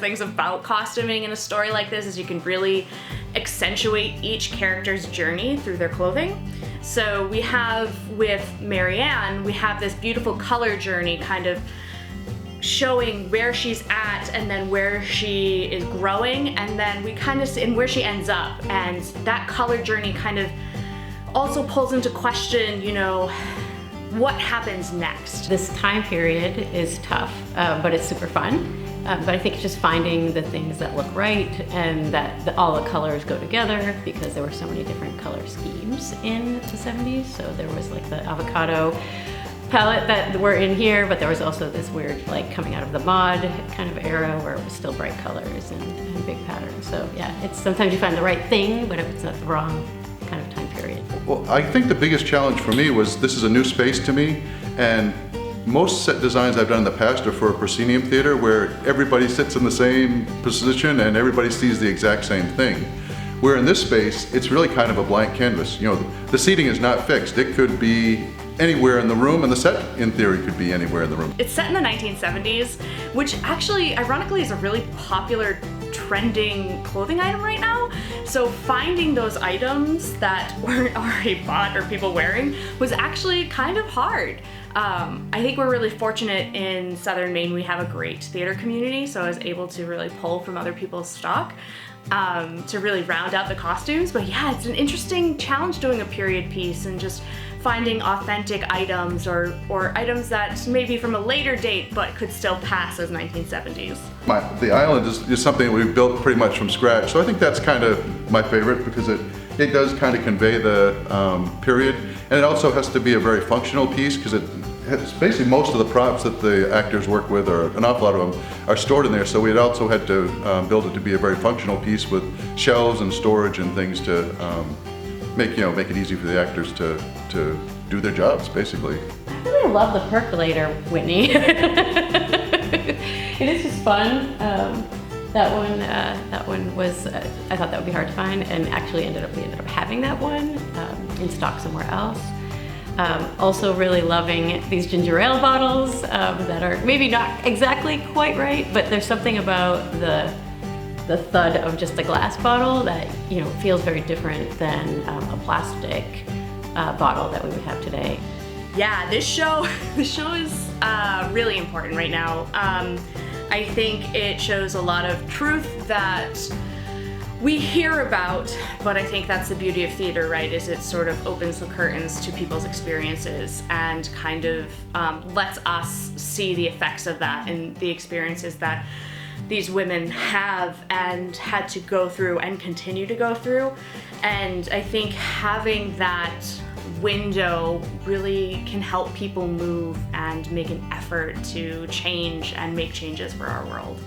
things about costuming in a story like this is you can really accentuate each character's journey through their clothing. So we have with Marianne, we have this beautiful color journey kind of showing where she's at and then where she is growing, and then we kind of see and where she ends up, and that color journey kind of also pulls into question, you know, what happens next. This time period is tough, but it's super fun. But I think it's just finding the things that look right and that all the colors go together, because there were so many different color schemes in the 70s. So there was like the avocado palette that were in here, but there was also this weird like coming out of the mod kind of era where it was still bright colors and big patterns. So yeah, it's sometimes you find the right thing, but if it's not the wrong kind of time period. Well, I think the biggest challenge for me was this is a new space to me, and most set designs I've done in the past are for a proscenium theater where everybody sits in the same position and everybody sees the exact same thing. Where in this space, it's really kind of a blank canvas. You know, the seating is not fixed. It could be anywhere in the room, and the set, in theory, could be anywhere in the room. It's set in the 1970s, which actually, ironically, is a really popular trending clothing item right now. So finding those items that weren't already bought or people wearing was actually kind of hard. I think we're really fortunate in Southern Maine. We have a great theater community, so I was able to really pull from other people's stock to really round out the costumes. But yeah, it's an interesting challenge doing a period piece and just finding authentic items or items that may be from a later date but could still pass as 1970s. The island is something that we've built pretty much from scratch, so I think that's kind of my favorite because it does kind of convey the period, and it also has to be a very functional piece because it's basically most of the props that the actors work with, or an awful lot of them, are stored in there, so we also had to build it to be a very functional piece with shelves and storage and things to make it easy for the actors to do their jobs, basically. I really love the percolator, Whitney. It is just fun. That one was, I thought that would be hard to find, and actually we ended up having that one in stock somewhere else. Also really loving these ginger ale bottles that are maybe not exactly quite right, but there's something about the thud of just a glass bottle that, you know, feels very different than a plastic bottle that we would have today. Yeah, this show is really important right now. I think it shows a lot of truth that we hear about, but I think that's the beauty of theater, right? Is it sort of opens the curtains to people's experiences and kind of lets us see the effects of that and the experiences that these women have and had to go through and continue to go through. And I think having that window really can help people move and make an effort to change and make changes for our world.